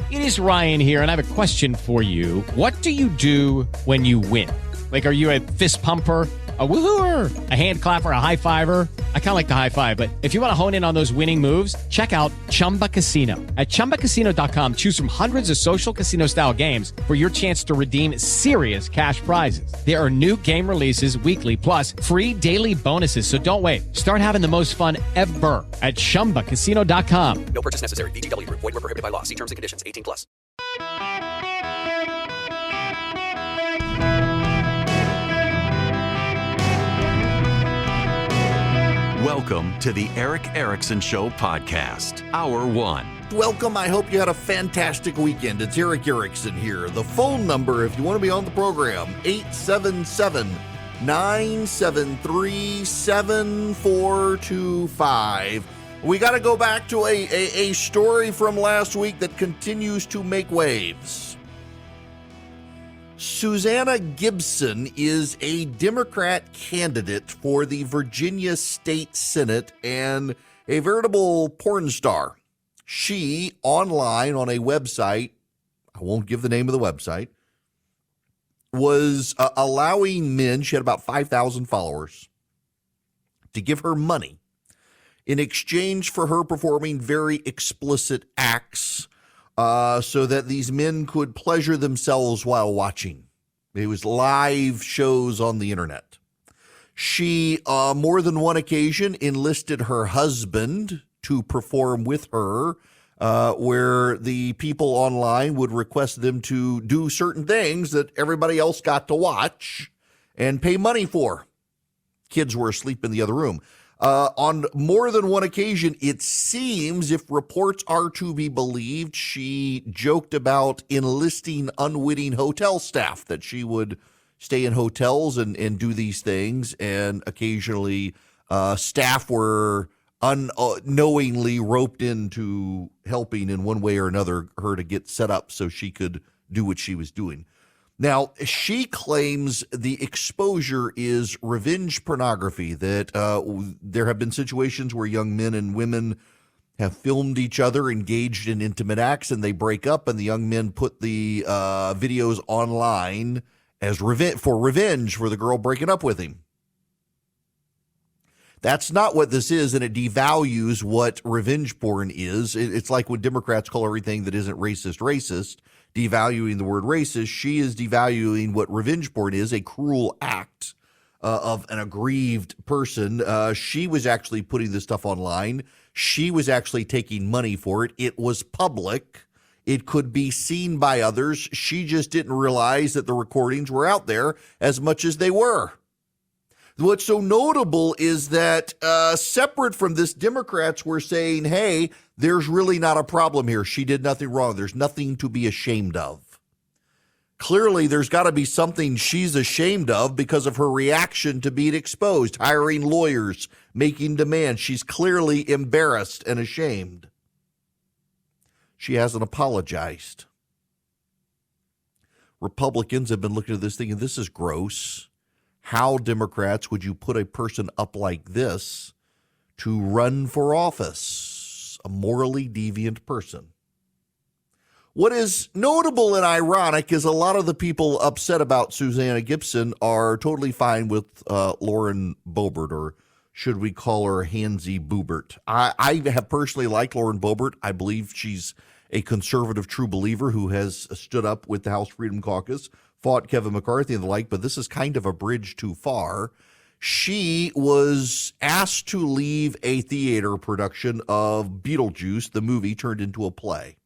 It is Ryan here, and I have a question for you. What do you do when you win? Like, are you a fist pumper, a woo-hooer, a hand clapper, a high fiver? I kind of like the high five, but if you want to hone in on those winning moves, check out Chumba Casino. At ChumbaCasino.com, choose from hundreds of social casino-style games for your chance to redeem serious cash prizes. There are new game releases weekly, plus free daily bonuses. So don't wait. Start having the most fun ever at ChumbaCasino.com. No purchase necessary. VGW Group. Void where prohibited by law. See terms and conditions. 18 plus. Welcome to the Eric Erickson Show podcast, Hour 1. Welcome. I hope you had a fantastic weekend. It's Eric Erickson here. The phone number, if you want to be on the program, 877-973-7425. We got to go back to a story from last week that continues to make waves. Susanna Gibson is a Democrat candidate for the Virginia State Senate and a veritable porn star. She, online on a website, I won't give the name of the website, was allowing men, she had about 5,000 followers, to give her money in exchange for her performing very explicit acts so that these men could pleasure themselves while watching. It was live shows on the internet. She, more than one occasion, enlisted her husband to perform with her, where the people online would request them to do certain things that everybody else got to watch and pay money for. Kids were asleep in the other room. On more than one occasion, it seems, if reports are to be believed, she joked about enlisting unwitting hotel staff, that she would stay in hotels and do these things, and occasionally staff were unknowingly roped into helping in one way or another her to get set up so she could do what she was doing. Now, she claims the exposure is revenge pornography, that there have been situations where young men and women have filmed each other engaged in intimate acts, and they break up, and the young men put the videos online as revenge for the girl breaking up with him. That's not what this is, and it devalues what revenge porn is. It's like when Democrats call everything that isn't racist, devaluing the word racist. She is devaluing what revenge porn is, a cruel act of an aggrieved person. She was actually putting this stuff online. She was actually taking money for it. It was public. It could be seen by others. She just didn't realize that the recordings were out there as much as they were. What's so notable is that separate from this, Democrats were saying, hey, there's really not a problem here. She did nothing wrong. There's nothing to be ashamed of. Clearly, there's got to be something she's ashamed of because of her reaction to being exposed, hiring lawyers, making demands. She's clearly embarrassed and ashamed. She hasn't apologized. Republicans have been looking at this thinking, this is gross. How, Democrats, would you put a person up like this to run for office? A morally deviant person. What is notable and ironic is a lot of the people upset about Susanna Gibson are totally fine with Lauren Boebert, or should we call her Handsy Boobert. I have personally liked Lauren Boebert. I believe she's a conservative true believer who has stood up with the House Freedom Caucus, fought Kevin McCarthy and the like, but this is kind of a bridge too far. She was asked to leave a theater production of Beetlejuice, the movie turned into a play.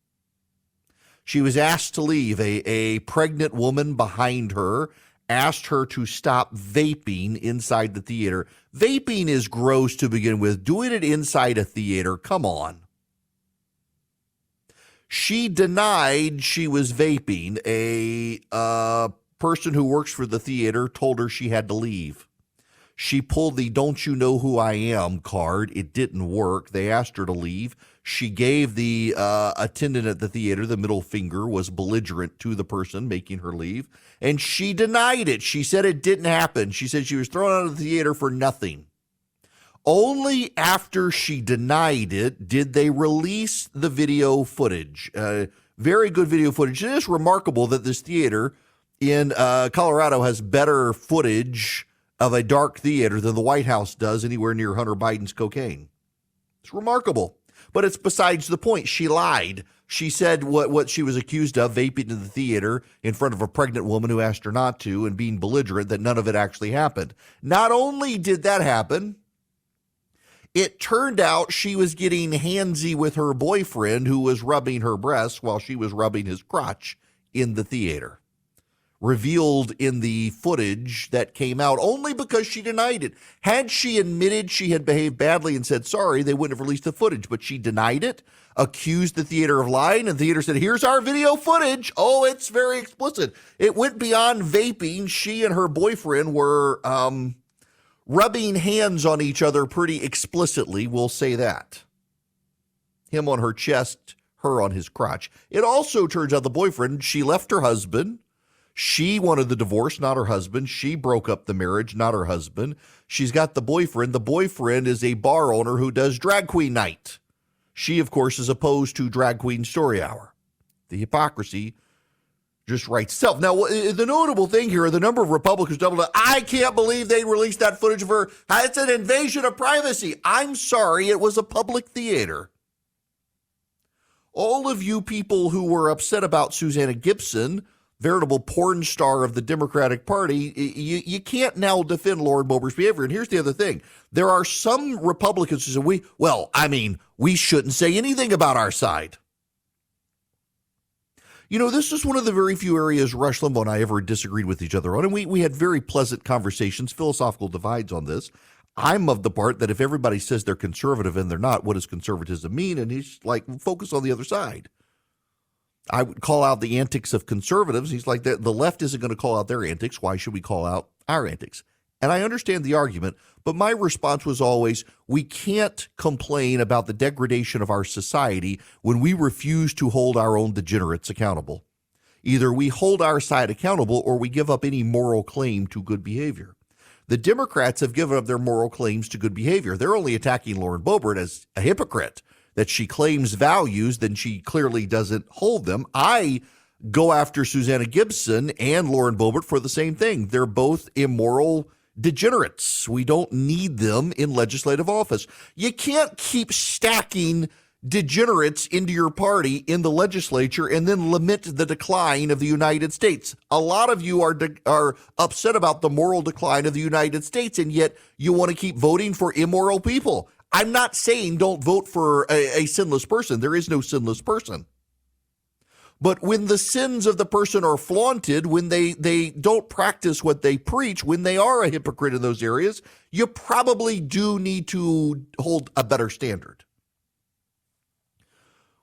She was asked to leave. A pregnant woman behind her asked her to stop vaping inside the theater. Vaping is gross to begin with. Doing it inside a theater, come on. She denied she was vaping. A person who works for the theater told her she had to leave. She pulled the "Don't you know who I am" card. It didn't work. They asked her to leave. She gave the attendant at the theater the middle finger, was belligerent to the person making her leave, and she denied it. She said it didn't happen. She said she was thrown out of the theater for nothing. Only after she denied it did they release the video footage. Very good video footage. It is remarkable that this theater in Colorado has better footage of a dark theater than the White House does anywhere near Hunter Biden's cocaine. It's remarkable. But it's besides the point. She lied. She said what she was accused of, vaping in the theater in front of a pregnant woman who asked her not to and being belligerent, that none of it actually happened. Not only did that happen, it turned out she was getting handsy with her boyfriend who was rubbing her breasts while she was rubbing his crotch in the theater. Revealed in the footage that came out only because she denied it. Had she admitted she had behaved badly and said sorry, they wouldn't have released the footage, but she denied it, accused the theater of lying, and the theater said, here's our video footage. Oh, it's very explicit. It went beyond vaping. She and her boyfriend were rubbing hands on each other pretty explicitly, we'll say that. Him on her chest, her on his crotch. It also turns out the boyfriend, she left her husband. She wanted the divorce, not her husband. She broke up the marriage, not her husband. She's got the boyfriend. The boyfriend is a bar owner who does drag queen night. She, of course, is opposed to drag queen story hour. The hypocrisy just writes itself. Now, the notable thing here, the number of Republicans doubled up. I can't believe they released that footage of her. It's an invasion of privacy. I'm sorry, it was a public theater. All of you people who were upset about Susanna Gibson, veritable porn star of the Democratic Party, you can't now defend Lauren Boebert's behavior. And here's the other thing. There are some Republicans who say, we shouldn't say anything about our side. You know, this is one of the very few areas Rush Limbaugh and I ever disagreed with each other on, and we had very pleasant conversations, philosophical divides on this. I'm of the part that if everybody says they're conservative and they're not, what does conservatism mean? And he's like, focus on the other side. I would call out the antics of conservatives. He's like, the left isn't going to call out their antics. Why should we call out our antics? And I understand the argument, but my response was always, we can't complain about the degradation of our society when we refuse to hold our own degenerates accountable. Either we hold our side accountable or we give up any moral claim to good behavior. The Democrats have given up their moral claims to good behavior. They're only attacking Lauren Boebert as a hypocrite, that she claims values, then she clearly doesn't hold them. I go after Susanna Gibson and Lauren Boebert for the same thing. They're both immoral degenerates. We don't need them in legislative office. You can't keep stacking degenerates into your party in the legislature and then lament the decline of the United States. A lot of you are upset about the moral decline of the United States, and yet you want to keep voting for immoral people. I'm not saying don't vote for a sinless person. There is no sinless person. But when the sins of the person are flaunted, when they don't practice what they preach, when they are a hypocrite in those areas, you probably do need to hold a better standard.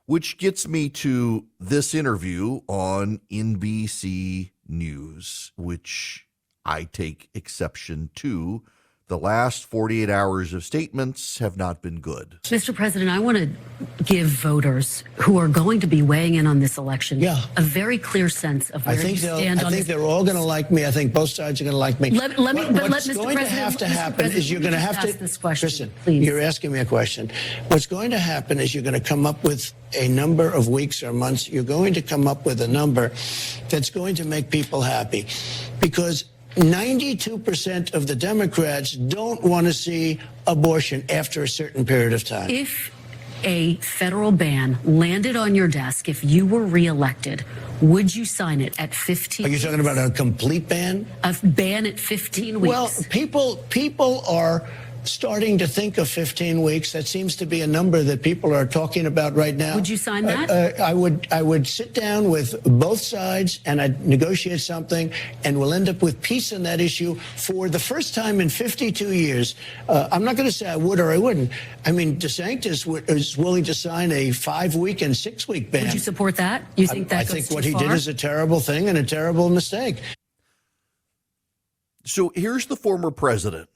Which gets me to this interview on NBC News, which I take exception to. The last 48 hours of statements have not been good. Mr. President, I want to give voters who are going to be weighing in on this election a very clear sense of where you stand on this. I think they're all going to like me. I think both sides are going to like me. What's going to have to happen is you're going to have to ask this question. Listen, please. You're asking me a question. What's going to happen is you're going to come up with a number of weeks or months. You're going to come up with a number that's going to make people happy, because 92% of the Democrats don't want to see abortion after a certain period of time. If a federal ban landed on your desk, if you were reelected, would you sign it at 15 Are you talking about a complete ban? A ban at 15 weeks? Well, people are starting to think of 15 weeks. That seems to be a number that people are talking about right now. Would you sign that? I would sit down with both sides and I'd negotiate something, and we'll end up with peace on that issue for the first time in 52 years. I'm not going to say I would or I wouldn't. I mean, DeSantis is willing to sign a 5-week and 6-week ban. Would you support that? You think that goes too far? I think what he did is a terrible thing and a terrible mistake. So here's the former president.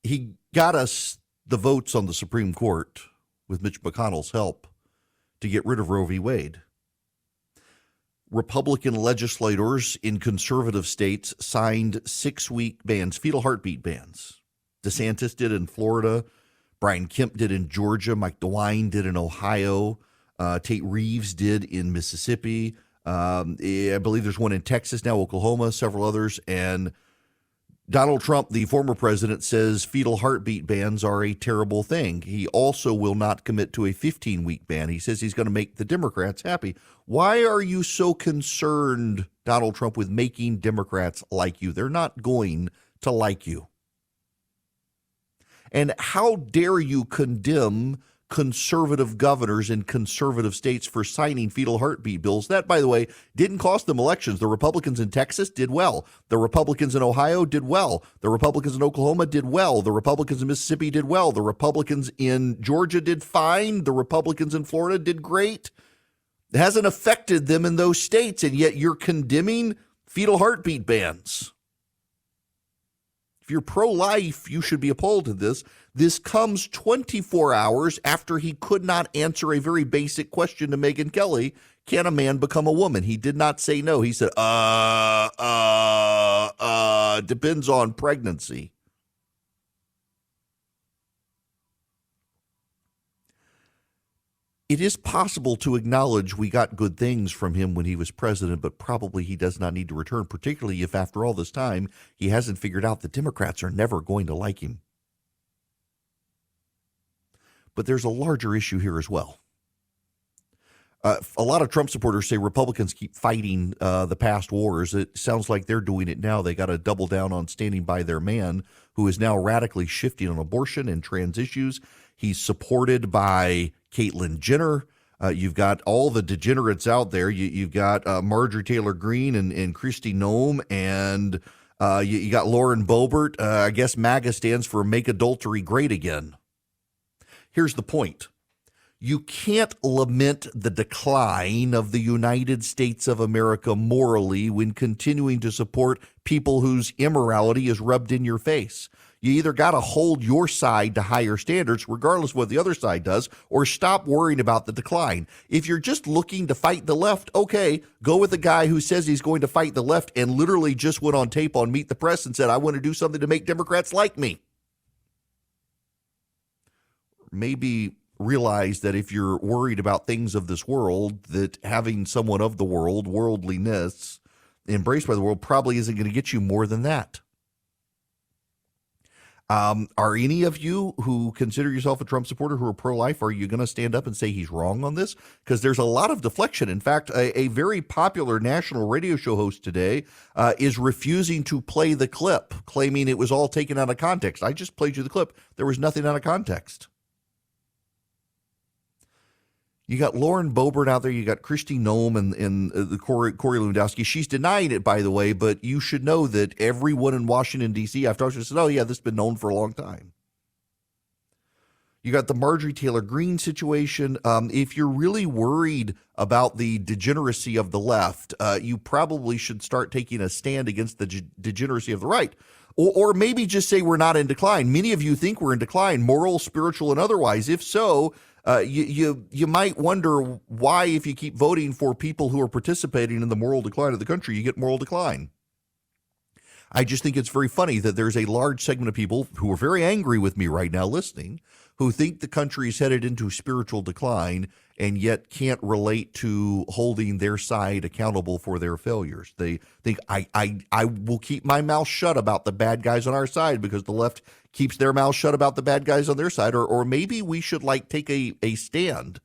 He got us the votes on the Supreme Court with Mitch McConnell's help to get rid of Roe v. Wade. Republican legislators in conservative states signed 6-week bans, fetal heartbeat bans. DeSantis did in Florida. Brian Kemp did in Georgia. Mike DeWine did in Ohio. Tate Reeves did in Mississippi. I believe there's one in Texas now, Oklahoma, several others. And Donald Trump, the former president, says fetal heartbeat bans are a terrible thing. He also will not commit to a 15-week ban. He says he's going to make the Democrats happy. Why are you so concerned, Donald Trump, with making Democrats like you? They're not going to like you. And how dare you condemn conservative governors in conservative states for signing fetal heartbeat bills? That, by the way, didn't cost them elections. The Republicans in Texas did well. The Republicans in Ohio did well. The Republicans in Oklahoma did well. The Republicans in Mississippi did well. The Republicans in Georgia did fine. The Republicans in Florida did great. It hasn't affected them in those states, and yet you're condemning fetal heartbeat bans. If you're pro-life, you should be appalled to this. This comes 24 hours after he could not answer a very basic question to Megyn Kelly. Can a man become a woman? He did not say no. He said, depends on pregnancy. It is possible to acknowledge we got good things from him when he was president, but probably he does not need to return, particularly if after all this time he hasn't figured out the Democrats are never going to like him. But there's a larger issue here as well. A lot of Trump supporters say Republicans keep fighting the past wars. It sounds like they're doing it now. They got to double down on standing by their man, who is now radically shifting on abortion and trans issues. He's supported by Caitlyn Jenner. You've got all the degenerates out there. You've got Marjorie Taylor Greene and Kristi Noem, and you got Lauren Boebert. I guess MAGA stands for Make Adultery Great Again. Here's the point. You can't lament the decline of the United States of America morally when continuing to support people whose immorality is rubbed in your face. You either got to hold your side to higher standards, regardless of what the other side does, or stop worrying about the decline. If you're just looking to fight the left, okay, go with the guy who says he's going to fight the left and literally just went on tape on Meet the Press and said, I want to do something to make Democrats like me. Maybe realize that if you're worried about things of this world, that having someone of the world, worldliness, embraced by the world, probably isn't going to get you more than that. Are any of you who consider yourself a Trump supporter who are pro-life, are you going to stand up and say he's wrong on this? Because there's a lot of deflection. In fact, a very popular national radio show host today is refusing to play the clip, claiming it was all taken out of context. I just played you the clip. There was nothing out of context. You got Lauren Boebert out there. You got Kristi Noem and the Corey Lewandowski. She's denying it, by the way, but you should know that everyone in Washington, D.C., I've talked to, said, oh, yeah, this has been known for a long time. You got the Marjorie Taylor Greene situation. If you're really worried about the degeneracy of the left, you probably should start taking a stand against the degeneracy of the right. Or maybe just say we're not in decline. Many of you think we're in decline, moral, spiritual, and otherwise. If so, you might wonder why, if you keep voting for people who are participating in the moral decline of the country, you get moral decline. I just think it's very funny that there's a large segment of people who are very angry with me right now listening, who think the country is headed into spiritual decline and yet can't relate to holding their side accountable for their failures. They think I will keep my mouth shut about the bad guys on our side because the left keeps their mouth shut about the bad guys on their side. Or maybe we should take a stand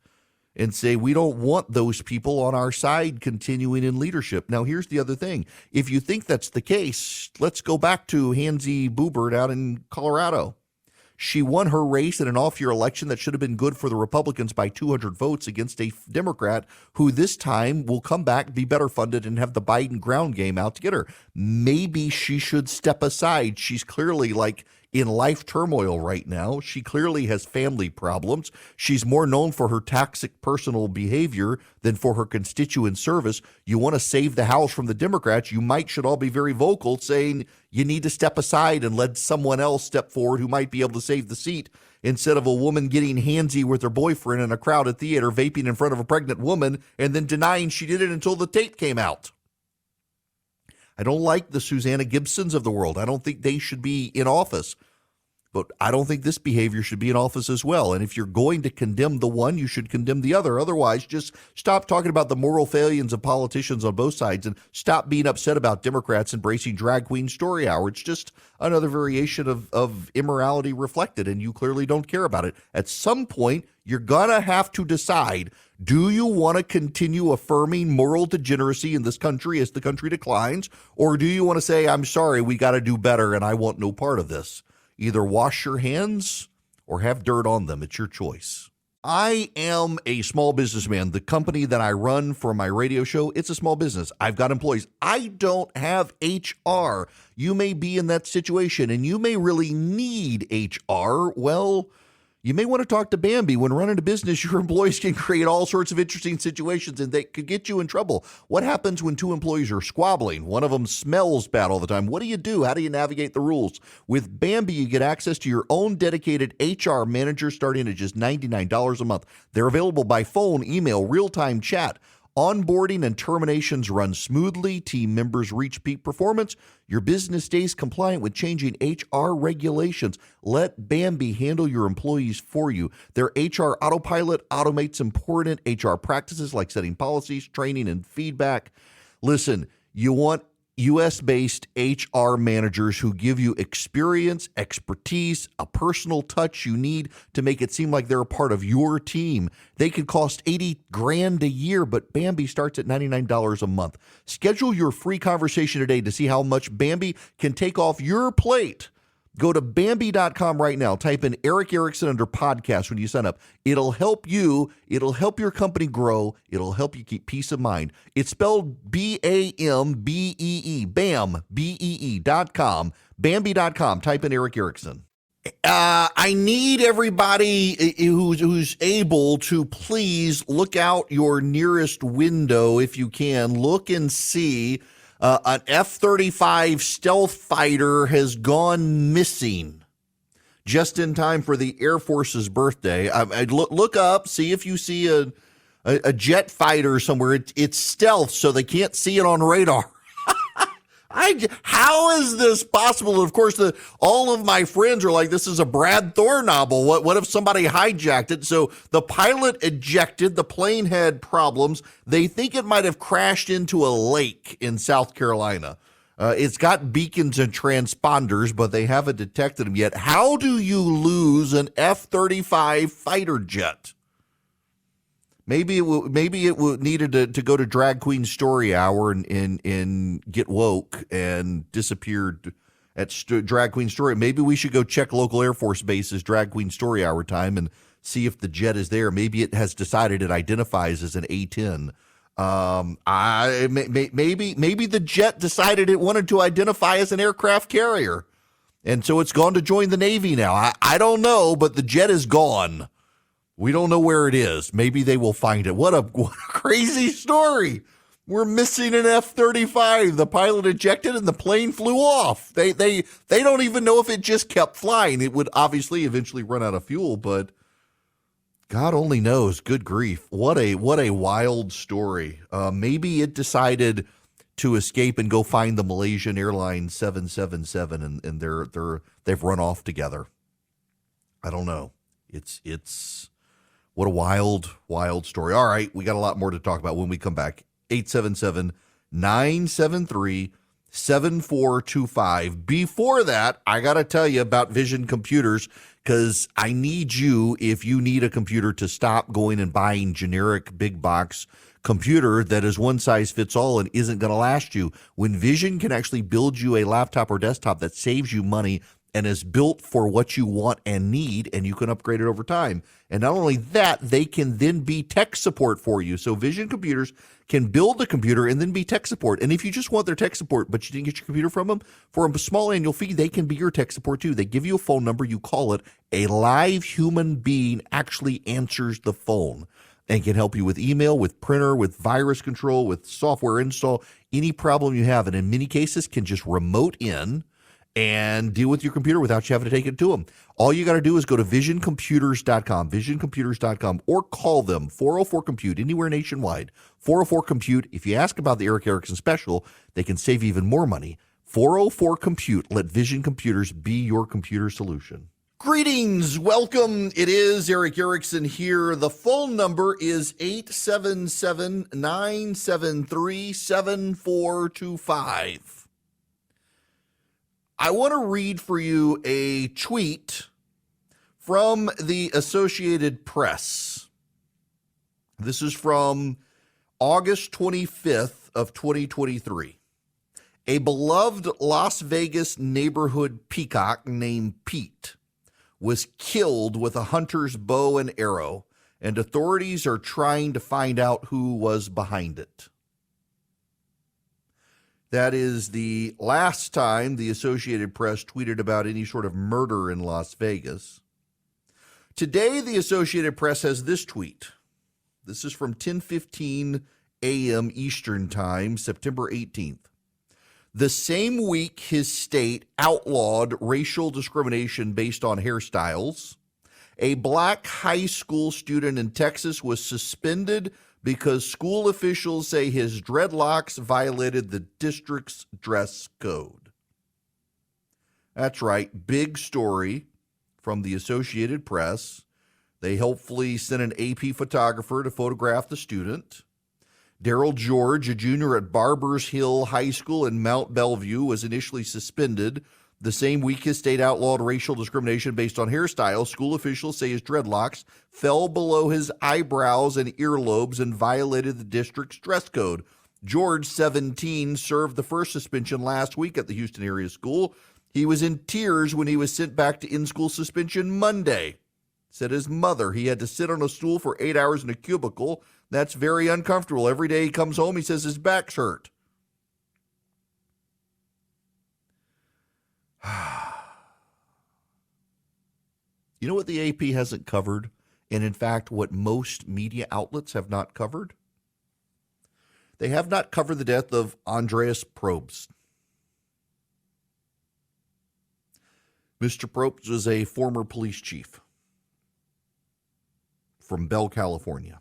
and say we don't want those people on our side continuing in leadership. Now, here's the other thing. If you think that's the case, let's go back to Handsy Boobert out in Colorado. She won her race in an off-year election that should have been good for the Republicans by 200 votes against a Democrat who this time will come back, be better funded, and have the Biden ground game out to get her. Maybe she should step aside. She's clearly in life turmoil right now. She clearly has family problems. She's more known for her toxic personal behavior than for her constituent service. You want to save the House from the Democrats, you should all be very vocal saying you need to step aside and let someone else step forward who might be able to save the seat, instead of a woman getting handsy with her boyfriend in a crowded theater, vaping in front of a pregnant woman, and then denying she did it until the tape came out. I don't like the Susanna Gibsons of the world. I don't think they should be in office. But I don't think this behavior should be in office as well. And if you're going to condemn the one, you should condemn the other. Otherwise, just stop talking about the moral failings of politicians on both sides and stop being upset about Democrats embracing drag queen story hour. It's just another variation of immorality reflected, and you clearly don't care about it. At some point, you're going to have to decide, do you want to continue affirming moral degeneracy in this country as the country declines, or do you want to say, I'm sorry, we got to do better and I want no part of this? Either wash your hands or have dirt on them. It's your choice. I am a small businessman. The company that I run for my radio show, it's a small business. I've got employees. I don't have HR. You may be in that situation and you may really need HR. Well, you may want to talk to Bambi. When running a business, your employees can create all sorts of interesting situations and they could get you in trouble. What happens when two employees are squabbling? One of them smells bad all the time. What do you do? How do you navigate the rules? With Bambi, you get access to your own dedicated HR manager starting at just $99 a month. They're available by phone, email, real-time chat. Onboarding and terminations run smoothly. Team members reach peak performance. Your business stays compliant with changing HR regulations. Let Bambi handle your employees for you. Their HR autopilot automates important HR practices like setting policies, training, and feedback. Listen, you want U.S.-based HR managers who give you experience, expertise, a personal touch you need to make it seem like they're a part of your team. They could cost $80,000 a year, but Bambi starts at $99 a month. Schedule your free conversation today to see how much Bambi can take off your plate. Go to Bambi.com right now. Type in Eric Erickson under podcast when you sign up. It'll help you. It'll help your company grow. It'll help you keep peace of mind. It's spelled B-A-M-B-E-E. BAM, B-E-E.com. Bambi.com. Type in Eric Erickson. I need everybody who's able to please look out your nearest window if you can. Look and see. An F-35 stealth fighter has gone missing just in time for the Air Force's birthday. Look up, see if you see a jet fighter somewhere. It's stealth, so they can't see it on radar. How is this possible? Of course, all of my friends are like, this is a Brad Thor novel. What if somebody hijacked it? So the pilot ejected. The plane had problems. They think it might have crashed into a lake in South Carolina. It's got beacons and transponders, but they haven't detected them yet. How do you lose an F-35 fighter jet? Maybe it needed to go to Drag Queen Story Hour and get woke and disappeared at Drag Queen Story. Maybe we should go check local Air Force bases Drag Queen Story Hour time and see if the jet is there. Maybe it has decided it identifies as an A-10. Maybe the jet decided it wanted to identify as an aircraft carrier, and so it's gone to join the Navy now. I don't know, but the jet is gone. We don't know where it is. Maybe they will find it. What a crazy story. We're missing an F-35. The pilot ejected and the plane flew off. They don't even know if it just kept flying. It would obviously eventually run out of fuel, but God only knows. Good grief. What a wild story. Maybe it decided to escape and go find the Malaysian Airlines 777 and they've run off together. I don't know. It's what a wild story. All right, we got a lot more to talk about when we come back. 877-973-7425. Before that, I got to tell you about Vision Computers, because I need you, if you need a computer, to stop going and buying generic big box computer that is one size fits all and isn't going to last you. When Vision can actually build you a laptop or desktop that saves you money and is built for what you want and need, and you can upgrade it over time. And not only that, they can then be tech support for you. So Vision Computers can build the computer and then be tech support. And if you just want their tech support, but you didn't get your computer from them, for a small annual fee, they can be your tech support too. They give you a phone number, you call it, a live human being actually answers the phone and can help you with email, with printer, with virus control, with software install, any problem you have. And in many cases can just remote in and deal with your computer without you having to take it to them. All you got to do is go to visioncomputers.com, visioncomputers.com, or call them, 404-COMPUTE, anywhere nationwide, 404-COMPUTE. If you ask about the Eric Erickson special, they can save even more money. 404-COMPUTE. Let Vision Computers be your computer solution. Greetings. Welcome. It is Eric Erickson here. The phone number is 877-973-7425. I want to read for you a tweet from the Associated Press. This is from August 25th of 2023. A beloved Las Vegas neighborhood peacock named Pete was killed with a hunter's bow and arrow, and authorities are trying to find out who was behind it. That is the last time the Associated Press tweeted about any sort of murder in Las Vegas. Today, the Associated Press has this tweet. This is from 10:15 a.m. Eastern Time, September 18th. The same week his state outlawed racial discrimination based on hairstyles, a black high school student in Texas was suspended because school officials say his dreadlocks violated the district's dress code. That's right, big story from the Associated Press. They helpfully sent an AP photographer to photograph the student. Daryl George, a junior at Barbers Hill High School in Mount Bellevue, was initially suspended. The same week his state outlawed racial discrimination based on hairstyle. School officials say his dreadlocks fell below his eyebrows and earlobes and violated the district's dress code. George, 17, served the first suspension last week at the Houston area school. He was in tears when he was sent back to in-school suspension Monday. Said his mother he had to sit on a stool for 8 hours in a cubicle. That's very uncomfortable. Every day he comes home, he says his back's hurt. You know what the AP hasn't covered? And in fact, what most media outlets have not covered? They have not covered the death of Andreas Probst. Mr. Probst was a former police chief from Bell, California.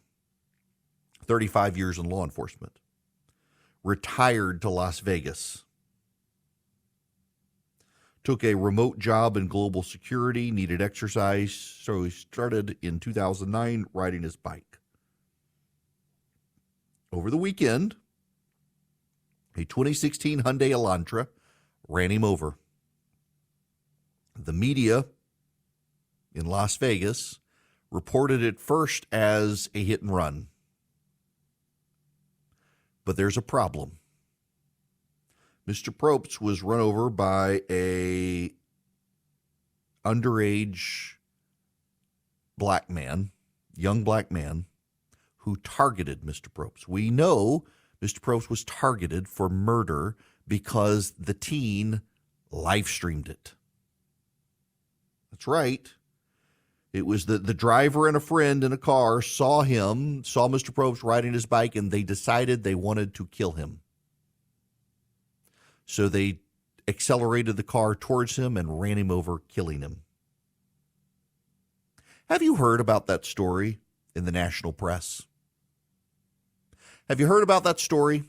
35 years in law enforcement. Retired to Las Vegas. Took a remote job in global security, needed exercise, so he started in 2009 riding his bike. Over the weekend, a 2016 Hyundai Elantra ran him over. The media in Las Vegas reported it first as a hit and run. But there's a problem. Mr. Probst was run over by a underage black man, young black man, who targeted Mr. Probst. We know Mr. Probst was targeted for murder because the teen live streamed it. That's right. It was the driver and a friend in a car saw Mr. Probst riding his bike, and they decided they wanted to kill him. So they accelerated the car towards him and ran him over, killing him. Have you heard about that story in the national press? Have you heard about that story?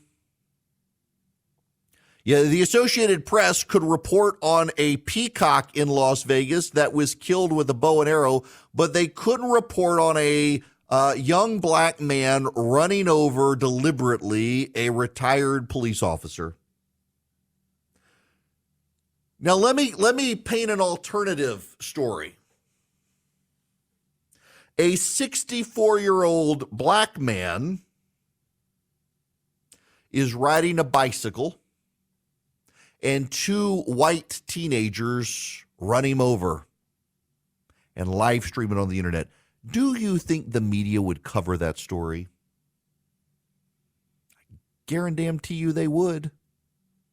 Yeah, the Associated Press could report on a peacock in Las Vegas that was killed with a bow and arrow, but they couldn't report on a young black man running over deliberately a retired police officer. Now, let me paint an alternative story. A 64-year-old black man is riding a bicycle, and two white teenagers run him over and live stream it on the internet. Do you think the media would cover that story? I guarantee you they would.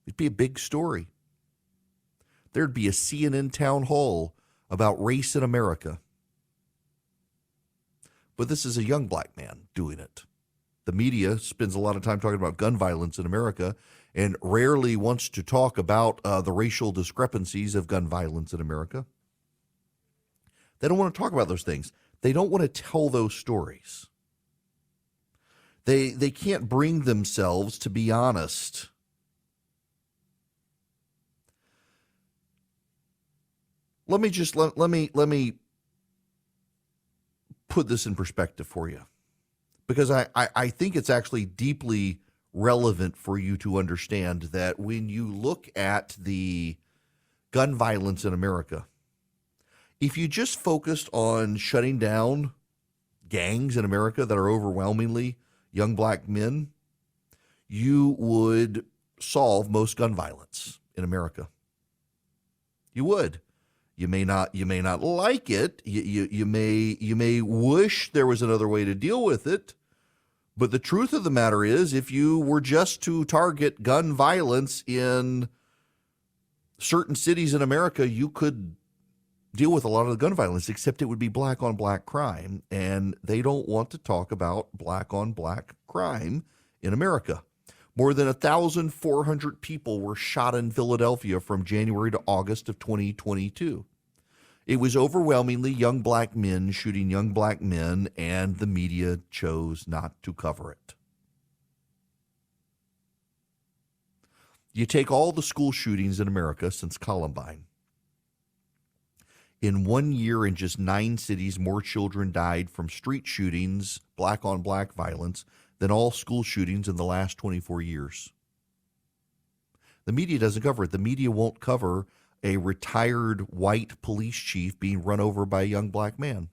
It'd be a big story. There'd be a CNN town hall about race in America. But this is a young black man doing it. The media spends a lot of time talking about gun violence in America and rarely wants to talk about the racial discrepancies of gun violence in America. They don't want to talk about those things. They don't want to tell those stories. They can't bring themselves to be honest. let me put this in perspective for you, because I think it's actually deeply relevant for you to understand that when you look at the gun violence in America, if you just focused on shutting down gangs in America that are overwhelmingly young black men, you would solve most gun violence in America. You would. You may not like it. You may wish there was another way to deal with it. But the truth of the matter is, if you were just to target gun violence in certain cities in America, you could deal with a lot of the gun violence, except it would be black on black crime. And they don't want to talk about black on black crime in America. More than 1,400 people were shot in Philadelphia from January to August of 2022. It was overwhelmingly young black men shooting young black men, and the media chose not to cover it. You take all the school shootings in America since Columbine. In 1 year, in just 9 cities, more children died from street shootings, black on black violence, than all school shootings in the last 24 years. The media doesn't cover it. The media won't cover a retired white police chief being run over by a young black man.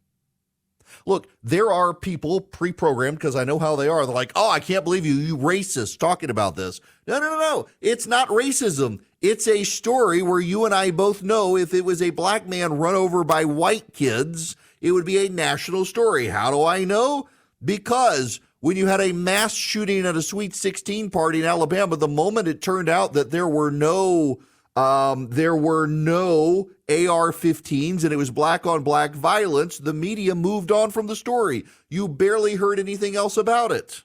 Look, there are people pre-programmed, because I know how they are. They're like, oh, I can't believe you racist, talking about this. No. It's not racism. It's a story where you and I both know if it was a black man run over by white kids, it would be a national story. How do I know? Because when you had a mass shooting at a Sweet 16 party in Alabama, the moment it turned out that there were no AR-15s and it was black on black violence, the media moved on from the story. You barely heard anything else about it.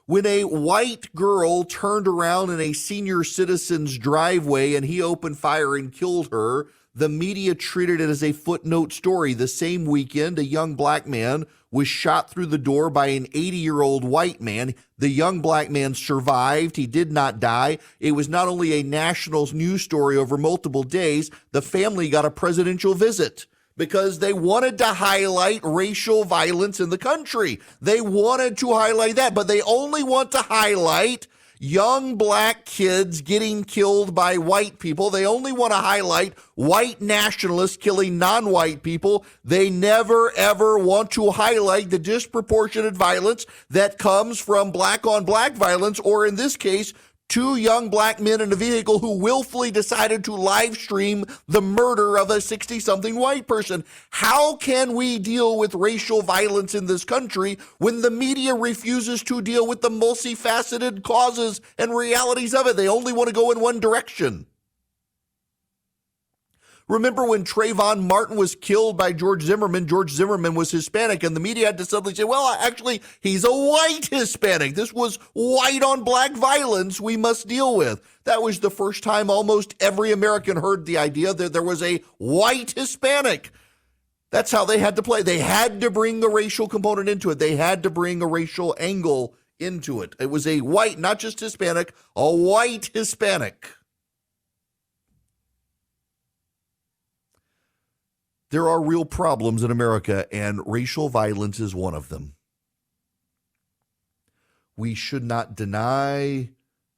When a white girl turned around in a senior citizen's driveway and he opened fire and killed her, the media treated it as a footnote story. The same weekend, a young black man was shot through the door by an 80-year-old white man. The young black man survived. He did not die. It was not only a national news story over multiple days, the family got a presidential visit because they wanted to highlight racial violence in the country. They wanted to highlight that, but they only want to highlight young black kids getting killed by white people. They only want to highlight white nationalists killing non-white people. They never, ever want to highlight the disproportionate violence that comes from black on black violence, or in this case, 2 young black men in a vehicle who willfully decided to live stream the murder of a 60-something white person. How can we deal with racial violence in this country when the media refuses to deal with the multifaceted causes and realities of it? They only want to go in one direction. Remember when Trayvon Martin was killed by George Zimmerman? George Zimmerman was Hispanic, and the media had to suddenly say, well, actually, he's a white Hispanic. This was white on black violence we must deal with. That was the first time almost every American heard the idea that there was a white Hispanic. That's how they had to play. They had to bring the racial component into it. They had to bring a racial angle into it. It was a white, not just Hispanic, a white Hispanic. There are real problems in America, and racial violence is one of them. We should not deny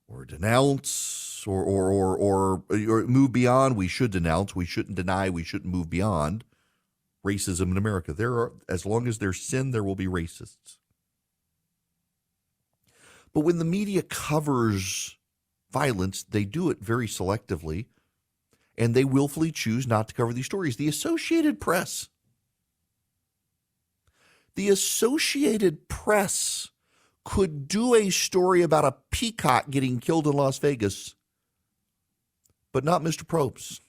or denounce or move beyond. We should denounce. We shouldn't deny. We shouldn't move beyond racism in America. As long as there's sin, there will be racists. But when the media covers violence, they do it very selectively. And they willfully choose not to cover these stories. The Associated Press could do a story about a peacock getting killed in Las Vegas, but not Mr. Probst.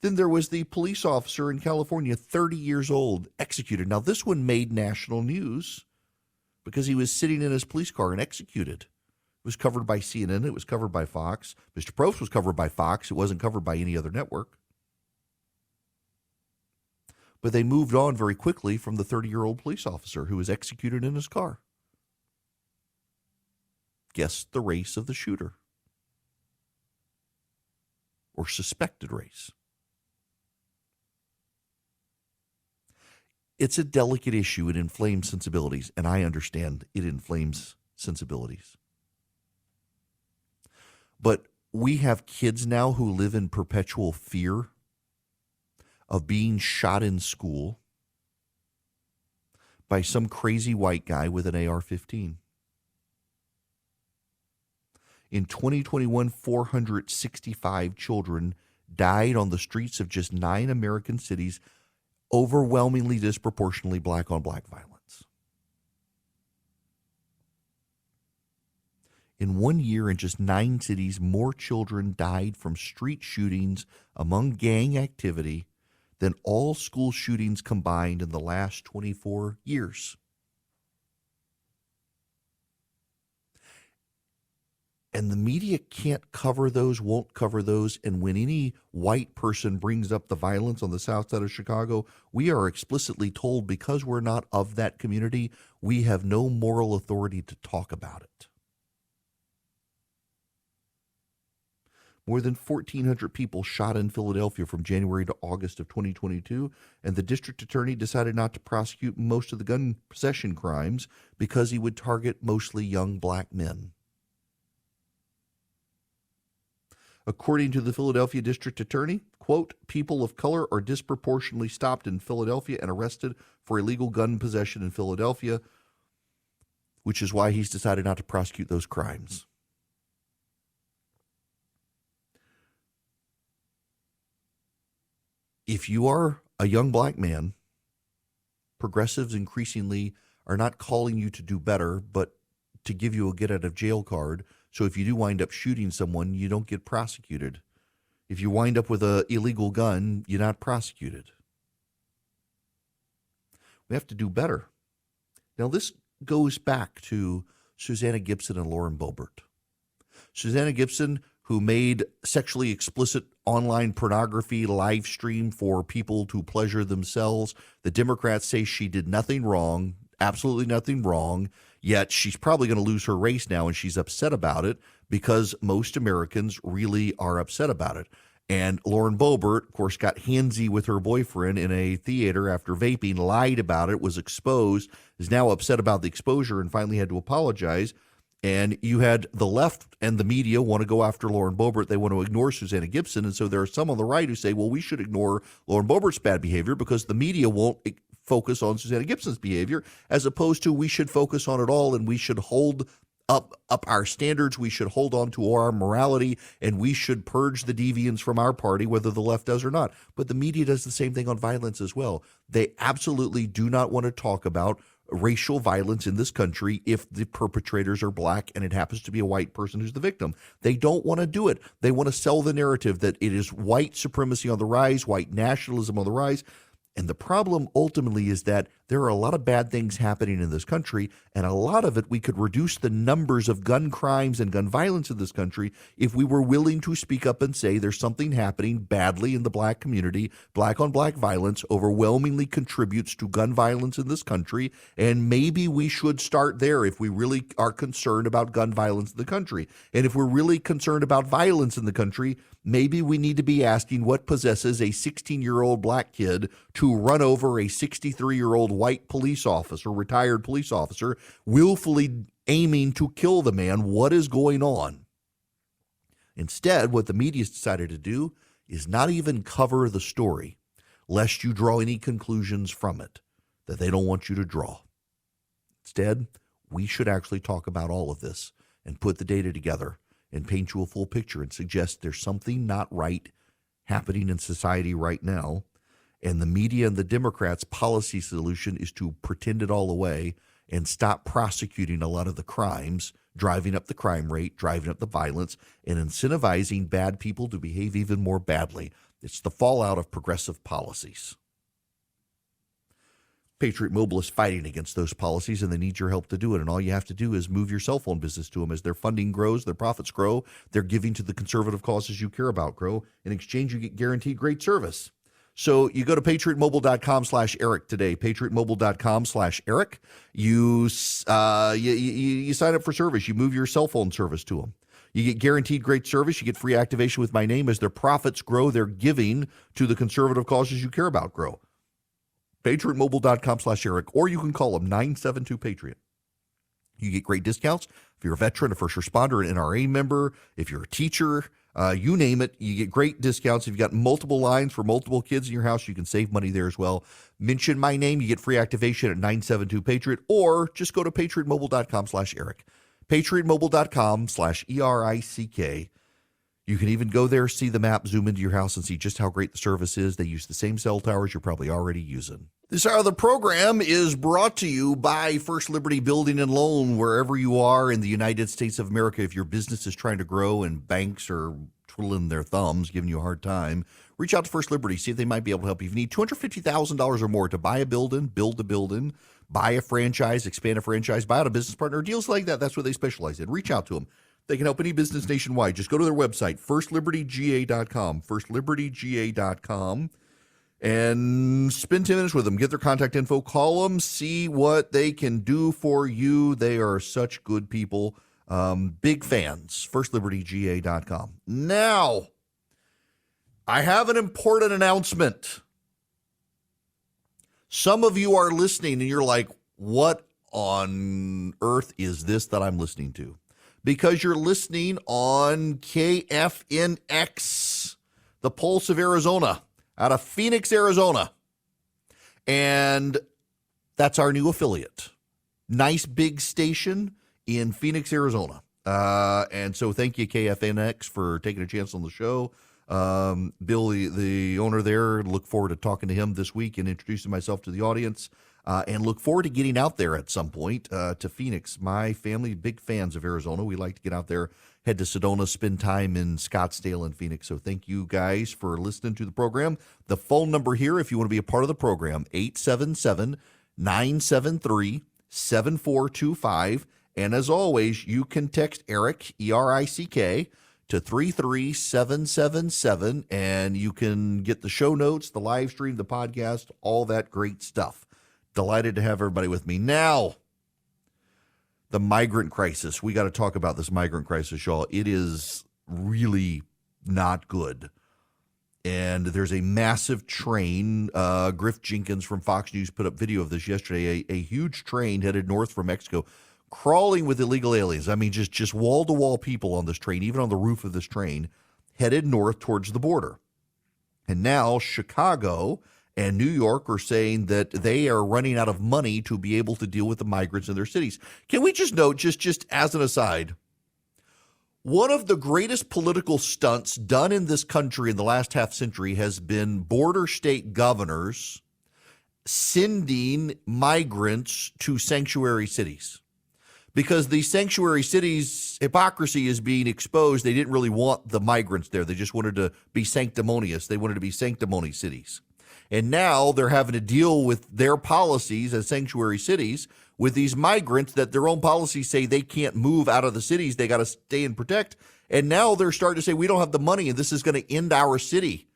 Then there was the police officer in California, 30 years old, executed. Now, this one made national news because he was sitting in his police car and executed. It was covered by CNN. It was covered by Fox. Mr. Probst was covered by Fox. It wasn't covered by any other network. But they moved on very quickly from the 30-year-old police officer who was executed in his car. Guess the race of the shooter. or suspected race. It's a delicate issue. It inflames sensibilities, and I understand it inflames sensibilities. But we have kids now who live in perpetual fear of being shot in school by some crazy white guy with an AR-15. In 2021, 465 children died on the streets of just 9 American cities, overwhelmingly disproportionately black-on-black violence. In 1 year, in just 9 cities, more children died from street shootings among gang activity than all school shootings combined in the last 24 years. And the media can't cover those, won't cover those. And when any white person brings up the violence on the south side of Chicago, we are explicitly told, because we're not of that community, we have no moral authority to talk about it. More than 1,400 people shot in Philadelphia from January to August of 2022, and the district attorney decided not to prosecute most of the gun possession crimes because he would target mostly young black men. According to the Philadelphia district attorney, quote, people of color are disproportionately stopped in Philadelphia and arrested for illegal gun possession in Philadelphia, which is why he's decided not to prosecute those crimes. If you are a young black man, progressives increasingly are not calling you to do better, but to give you a get out of jail card. So if you do wind up shooting someone, you don't get prosecuted. If you wind up with an illegal gun, you're not prosecuted. We have to do better. Now, this goes back to Susanna Gibson and Lauren Boebert. Susanna Gibson, who made sexually explicit online pornography live stream for people to pleasure themselves. The Democrats say she did nothing wrong, absolutely nothing wrong, yet she's probably going to lose her race now, and she's upset about it because most Americans really are upset about it. And Lauren Boebert, of course, got handsy with her boyfriend in a theater after vaping, lied about it, was exposed, is now upset about the exposure, and finally had to apologize. And you had the left and the media want to go after Lauren Boebert. They want to ignore Susanna Gibson. And so there are some on the right who say, well, we should ignore Lauren Boebert's bad behavior because the media won't focus on Susanna Gibson's behavior, as opposed to we should focus on it all, and we should hold up our standards. We should hold on to our morality, and we should purge the deviants from our party, whether the left does or not. But the media does the same thing on violence as well. They absolutely do not want to talk about racial violence in this country if the perpetrators are black and it happens to be a white person who's the victim. They don't want to do it. They want to sell the narrative that it is white supremacy on the rise, white nationalism on the rise. And the problem ultimately is that there are a lot of bad things happening in this country, and a lot of it, we could reduce the numbers of gun crimes and gun violence in this country if we were willing to speak up and say there's something happening badly in the black community. Black on black violence overwhelmingly contributes to gun violence in this country, and maybe we should start there if we really are concerned about gun violence in the country. And if we're really concerned about violence in the country, maybe we need to be asking what possesses a 16-year-old black kid to run over a 63-year-old white police officer, retired police officer, willfully aiming to kill the man. What is going on? Instead, what the media's decided to do is not even cover the story, lest you draw any conclusions from it that they don't want you to draw. Instead, we should actually talk about all of this and put the data together and paint you a full picture and suggest there's something not right happening in society right now. And the media and the Democrats' policy solution is to pretend it all away and stop prosecuting a lot of the crimes, driving up the crime rate, driving up the violence, and incentivizing bad people to behave even more badly. It's the fallout of progressive policies. Patriot Mobile is fighting against those policies, and they need your help to do it. And all you have to do is move your cell phone business to them. As their funding grows, their profits grow, they're giving to the conservative causes you care about grow. In exchange, you get guaranteed great service. So you go to patriotmobile.com/Eric today, patriotmobile.com/Eric. You sign up for service. You move your cell phone service to them. You get guaranteed great service. You get free activation with my name. As their profits grow, their giving to the conservative causes you care about grow. PatriotMobile.com/Eric, or you can call them 972-PATRIOT. You get great discounts if you're a veteran, a first responder, an NRA member, if you're a teacher, you name it. You get great discounts. If you've got multiple lines for multiple kids in your house, you can save money there as well. Mention my name. You get free activation at 972-PATRIOT, or just go to PatriotMobile.com/Eric. PatriotMobile.com/ERICK. You can even go there, see the map, zoom into your house, and see just how great the service is. They use the same cell towers you're probably already using. This hour of the program is brought to you by First Liberty Building and Loan, wherever you are in the United States of America. If your business is trying to grow and banks are twiddling their thumbs, giving you a hard time, reach out to First Liberty, see if they might be able to help you. If you need $250,000 or more to buy a building, build a building, buy a franchise, expand a franchise, buy out a business partner, deals like that, that's what they specialize in. Reach out to them. They can help any business nationwide. Just go to their website, firstlibertyga.com, firstlibertyga.com, and spend 10 minutes with them. Get their contact info, call them, see what they can do for you. They are such good people. Big fans, firstlibertyga.com. Now, I have an important announcement. Some of you are listening and you're like, what on earth is this that I'm listening to? Because you're listening on KFNX, the Pulse of Arizona, out of Phoenix, Arizona. And that's our new affiliate. Nice big station in Phoenix, Arizona. And so thank you, KFNX, for taking a chance on the show. Bill, the owner there, look forward to talking to him this week and introducing myself to the audience. And look forward to getting out there at some point to Phoenix. My family, big fans of Arizona. We like to get out there, head to Sedona, spend time in Scottsdale and Phoenix. So thank you guys for listening to the program. The phone number here, if you want to be a part of the program, 877-973-7425. And as always, you can text Eric, E-R-I-C-K, to 33777, and you can get the show notes, the live stream, the podcast, all that great stuff. Delighted to have everybody with me. Now, the migrant crisis. We got to talk about this migrant crisis, y'all. It is really not good. And there's a massive train. Griff Jenkins from Fox News put up video of this yesterday. A huge train headed north from Mexico, crawling with illegal aliens. I mean, just wall-to-wall people on this train, even on the roof of this train, headed north towards the border. And now Chicago and New York are saying that they are running out of money to be able to deal with the migrants in their cities. Can we just note, just as an aside, one of the greatest political stunts done in this country in the last half century has been border state governors sending migrants to sanctuary cities. Because the sanctuary cities' hypocrisy is being exposed. They didn't really want the migrants there. They just wanted to be sanctimonious. They wanted to be sanctimony cities. And now they're having to deal with their policies as sanctuary cities with these migrants that their own policies say they can't move out of the cities. They got to stay and protect. And now they're starting to say, we don't have the money and this is going to end our city.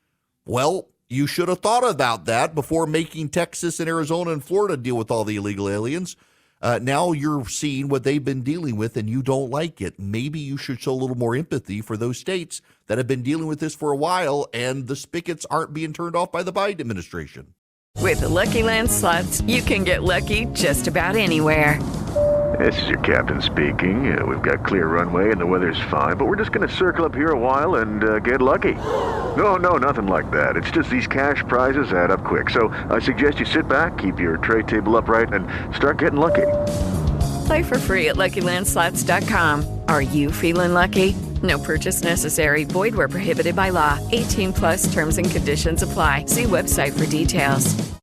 Well, you should have thought about that before making Texas and Arizona and Florida deal with all the illegal aliens. Now you're seeing what they've been dealing with and you don't like it. Maybe you should show a little more empathy for those states that have been dealing with this for a while and the spigots aren't being turned off by the Biden administration. With the Lucky Land Slots, you can get lucky just about anywhere. This is your captain speaking. We've got clear runway and the weather's fine, but we're just going to circle up here a while and get lucky. No, nothing like that. It's just these cash prizes add up quick. So I suggest you sit back, keep your tray table upright, and start getting lucky. Play for free at LuckyLandSlots.com. Are you feeling lucky? No purchase necessary. Void where prohibited by law. 18+ terms and conditions apply. See website for details.